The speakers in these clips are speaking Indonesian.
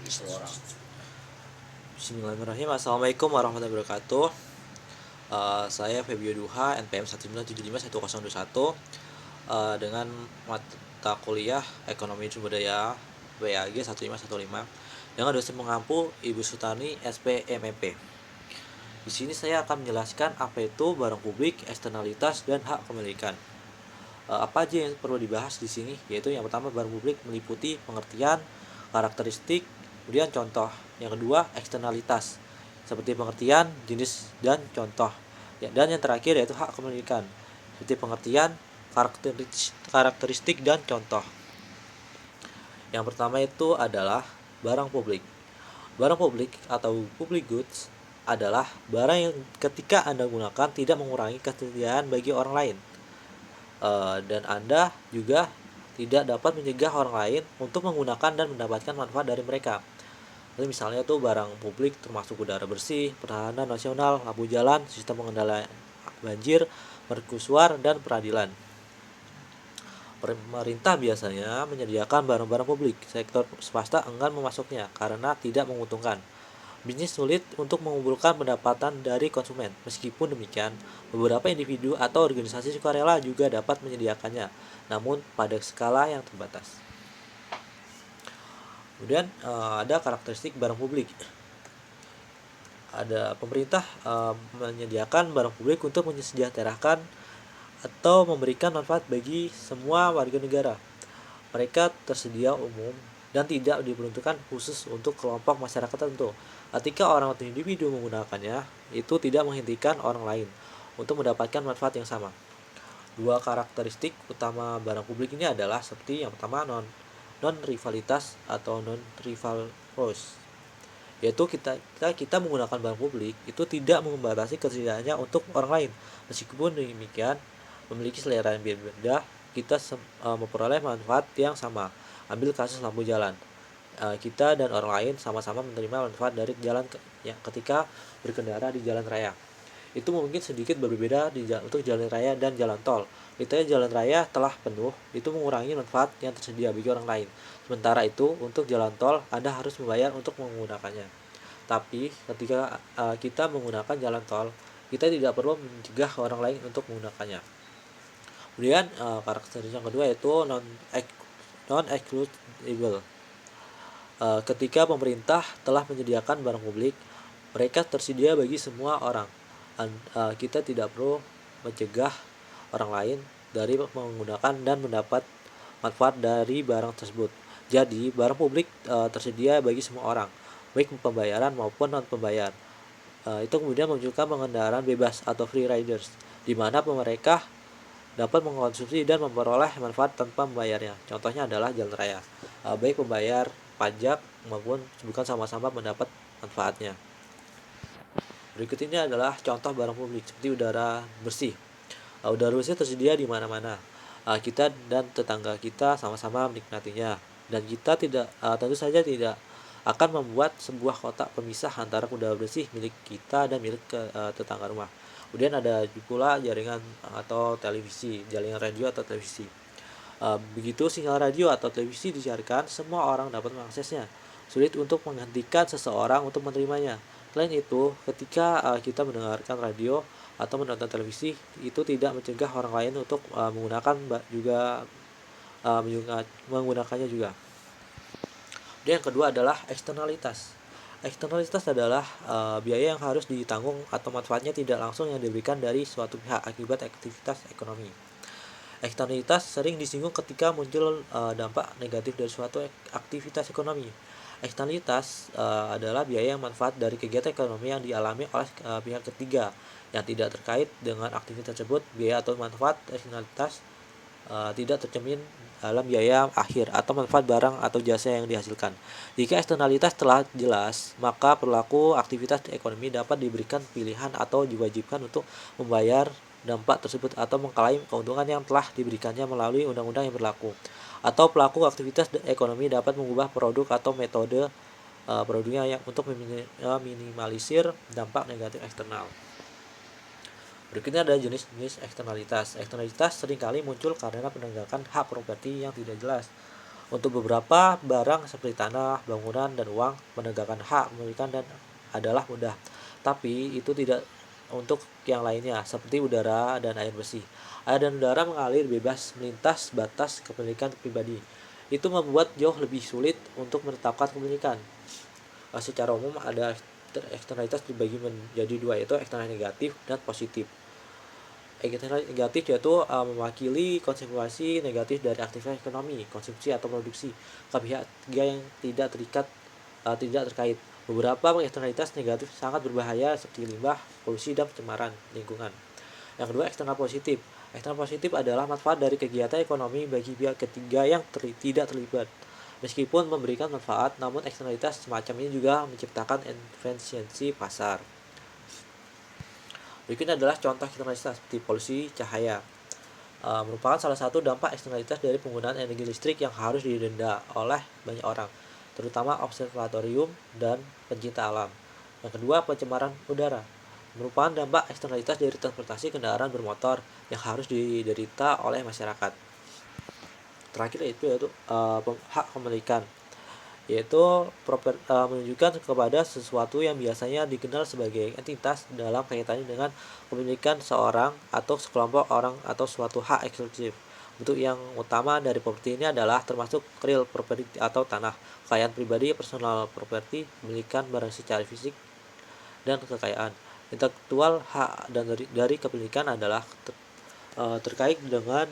Bismillahirrahmanirrahim. Assalamualaikum warahmatullahi wabarakatuh. Saya Febio Duha, NPM 1975121, dengan mata kuliah Ekonomi Sumber Daya WAG 1515 dengan dosen mengampu Ibu Sutani SPMMP. Di sini saya akan menjelaskan apa itu barang publik, eksternalitas, dan hak kepemilikan. Apa aja yang perlu dibahas di sini? Yaitu yang pertama, barang publik meliputi pengertian, karakteristik, kemudian contoh. Yang kedua, eksternalitas, seperti pengertian, jenis, dan contoh. Dan yang terakhir yaitu hak kepemilikan, seperti pengertian, karakteristik, dan contoh. Yang pertama itu adalah barang publik. Barang publik atau public goods adalah barang yang ketika Anda gunakan tidak mengurangi ketersediaan bagi orang lain. Dan Anda juga tidak dapat mencegah orang lain untuk menggunakan dan mendapatkan manfaat dari mereka. Jadi misalnya tuh barang publik termasuk udara bersih, pertahanan nasional, lampu jalan, sistem pengendalian banjir, mercusuar, dan peradilan. Pemerintah biasanya menyediakan barang-barang publik, sektor swasta enggan memasuknya karena tidak menguntungkan. Bisnis sulit untuk mengumpulkan pendapatan dari konsumen. Meskipun demikian, beberapa individu atau organisasi sukarela juga dapat menyediakannya, namun pada skala yang terbatas. Kemudian ada karakteristik barang publik. Ada pemerintah menyediakan barang publik untuk mensejahterakan atau memberikan manfaat bagi semua warga negara. Mereka tersedia umum dan tidak diperuntukkan khusus untuk kelompok masyarakat tertentu. Ketika orang atau individu menggunakannya, itu tidak menghentikan orang lain untuk mendapatkan manfaat yang sama. Dua karakteristik utama barang publik ini adalah seperti yang pertama, non-rivalitas atau non-rival force, yaitu kita menggunakan barang publik itu tidak membatasi ketersediaannya untuk orang lain. Meskipun demikian, memiliki selera yang berbeda, kita memperoleh manfaat yang sama. Ambil kasus lampu jalan. Kita dan orang lain sama-sama menerima manfaat dari jalan ketika berkendara di jalan raya. Itu mungkin sedikit berbeda untuk jalan raya dan jalan tol. Ketika jalan raya telah penuh, itu mengurangi manfaat yang tersedia bagi orang lain. Sementara itu, untuk jalan tol, Anda harus membayar untuk menggunakannya. Tapi ketika kita menggunakan jalan tol, kita tidak perlu mencegah orang lain untuk menggunakannya. Kemudian karakteristik yang kedua yaitu non-excludable. Ketika pemerintah telah menyediakan barang publik, mereka tersedia bagi semua orang. Kita tidak perlu mencegah orang lain dari menggunakan dan mendapat manfaat dari barang tersebut. Jadi, barang publik tersedia bagi semua orang, baik pembayaran maupun non-pembayar. Itu kemudian menunjukkan pengendaraan bebas atau free riders, di mana mereka dapat mengkonsumsi dan memperoleh manfaat tanpa membayarnya. Contohnya adalah jalan raya. Baik pembayar pajak maupun bukan sama-sama mendapat manfaatnya. Berikut ini adalah contoh barang publik seperti udara bersih. Udara bersih tersedia di mana-mana. Kita dan tetangga kita sama-sama menikmatinya, dan kita tentu saja tidak akan membuat sebuah kotak pemisah antara udara bersih milik kita dan milik tetangga rumah. Kemudian ada pula jaringan atau televisi, jaringan radio atau televisi. Begitu sinyal radio atau televisi disiarkan, semua orang dapat mengaksesnya. Sulit untuk menghentikan seseorang untuk menerimanya. Selain itu, ketika kita mendengarkan radio atau menonton televisi, itu tidak mencegah orang lain untuk menggunakannya juga. Dan yang kedua adalah eksternalitas. Eksternalitas adalah biaya yang harus ditanggung atau manfaatnya tidak langsung yang diberikan dari suatu pihak akibat aktivitas ekonomi. Eksternalitas sering disinggung ketika muncul dampak negatif dari suatu aktivitas ekonomi. Eksternalitas adalah biaya yang manfaat dari kegiatan ekonomi yang dialami oleh pihak ketiga yang tidak terkait dengan aktivitas tersebut. Biaya atau manfaat eksternalitas tidak tercermin dalam biaya akhir atau manfaat barang atau jasa yang dihasilkan. Jika eksternalitas telah jelas, maka pelaku aktivitas ekonomi dapat diberikan pilihan atau diwajibkan untuk membayar dampak tersebut atau mengklaim keuntungan yang telah diberikannya melalui undang-undang yang berlaku. Atau pelaku aktivitas ekonomi dapat mengubah produk atau metode produknya untuk meminimalisir dampak negatif eksternal. Berikutnya ada jenis-jenis eksternalitas. Eksternalitas seringkali muncul karena penegakan hak properti yang tidak jelas. Untuk beberapa barang seperti tanah, bangunan, dan uang, menegakkan hak kepemilikan dan adalah mudah. Tapi itu tidak untuk yang lainnya, seperti udara dan air bersih. Air dan udara mengalir bebas melintas batas kepemilikan pribadi. Itu membuat jauh lebih sulit untuk menetapkan kepemilikan. Secara umum ada eksternalitas dibagi menjadi dua, yaitu eksternal negatif dan positif. Eksternal negatif yaitu mewakili konsekuensi negatif dari aktivitas ekonomi, konsumsi atau produksi ke pihak ketiga yang tidak terkait. Beberapa eksternalitas negatif sangat berbahaya seperti limbah, polusi, dan pencemaran lingkungan. Yang kedua, eksternal positif. Eksternal positif adalah manfaat dari kegiatan ekonomi bagi pihak ketiga yang tidak terlibat. Meskipun memberikan manfaat, namun eksternalitas semacam ini juga menciptakan efisiensi pasar. Berikutnya adalah contoh eksternalitas seperti polusi cahaya. Merupakan salah satu dampak eksternalitas dari penggunaan energi listrik yang harus didenda oleh banyak orang, terutama observatorium dan pencinta alam. Yang kedua, pencemaran udara. Merupakan dampak eksternalitas dari transportasi kendaraan bermotor yang harus diderita oleh masyarakat. Terakhir yaitu hak kepemilikan, yaitu menunjukkan kepada sesuatu yang biasanya dikenal sebagai entitas dalam kaitannya dengan kepemilikan seorang atau sekelompok orang atau suatu hak eksklusif. Bentuk yang utama dari properti ini adalah termasuk real property atau tanah, kekayaan pribadi, personal property, kepemilikan barang secara fisik, dan kekayaan intelektual. Hak dan dari kepemilikan adalah terkait dengan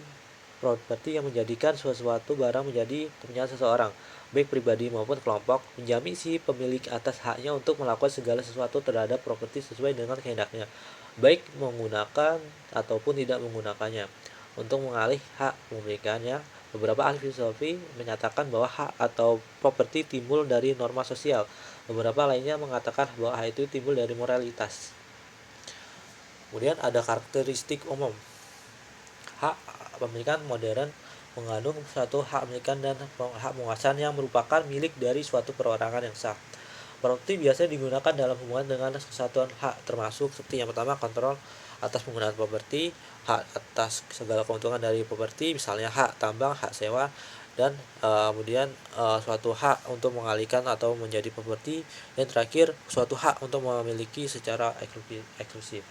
properti yang menjadikan sesuatu barang menjadi kepunyaan seseorang, baik pribadi maupun kelompok, menjamin si pemilik atas haknya untuk melakukan segala sesuatu terhadap properti sesuai dengan kehendaknya, baik menggunakan ataupun tidak menggunakannya. Untuk mengalih hak kepemilikannya, beberapa ahli filosofi menyatakan bahwa hak atau properti timbul dari norma sosial. Beberapa lainnya mengatakan bahwa hak itu timbul dari moralitas. Kemudian ada karakteristik umum. Hak kepemilikan modern mengandung suatu hak kepemilikan dan hak penguasaan yang merupakan milik dari suatu perorangan yang sah. Properti biasanya digunakan dalam hubungan dengan kesatuan hak, termasuk seperti yang pertama, kontrol atas penggunaan properti, hak atas segala keuntungan dari properti, misalnya hak tambang, hak sewa, dan kemudian suatu hak untuk mengalihkan atau menjadi properti, dan terakhir suatu hak untuk memiliki secara eksklusif.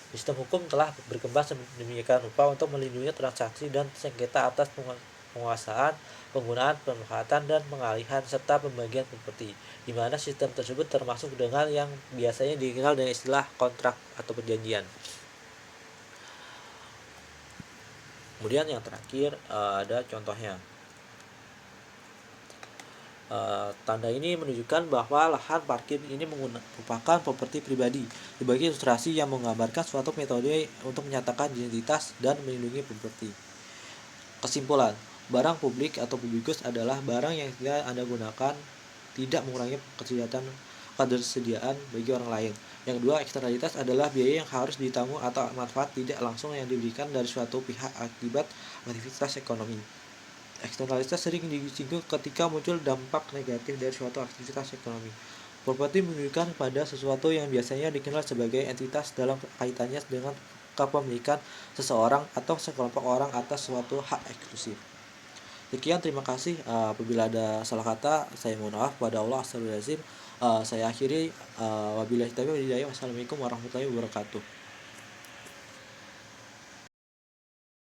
Sistem hukum telah berkembang sedemikian rupa untuk melindungi transaksi dan sengketa atas penguasaan, penggunaan, pemanfaatan, dan pengalihan serta pembagian properti, di mana sistem tersebut termasuk dengan yang biasanya dikenal dengan istilah kontrak atau perjanjian. Kemudian yang terakhir ada contohnya. Tanda ini menunjukkan bahwa lahan parkir ini merupakan properti pribadi. Sebagai ilustrasi yang menggambarkan suatu metode untuk menyatakan identitas dan melindungi properti. Kesimpulan, barang publik atau public goods adalah barang yang tidak Anda gunakan tidak mengurangi ketersediaan bagi orang lain. Yang kedua, eksternalitas adalah biaya yang harus ditanggung atau manfaat tidak langsung yang diberikan dari suatu pihak akibat aktivitas ekonomi. Eksternalitas sering disinggung ketika muncul dampak negatif dari suatu aktivitas ekonomi. Properti menunjukkan pada sesuatu yang biasanya dikenal sebagai entitas dalam kaitannya dengan kepemilikan seseorang atau sekelompok orang atas suatu hak eksklusif. Sekian, terima kasih. Apabila ada salah kata, saya mohon maaf pada Allah. Saya akhiri. Wabillahi taufiq wal hidayah. Wassalamualaikum warahmatullahi wabarakatuh.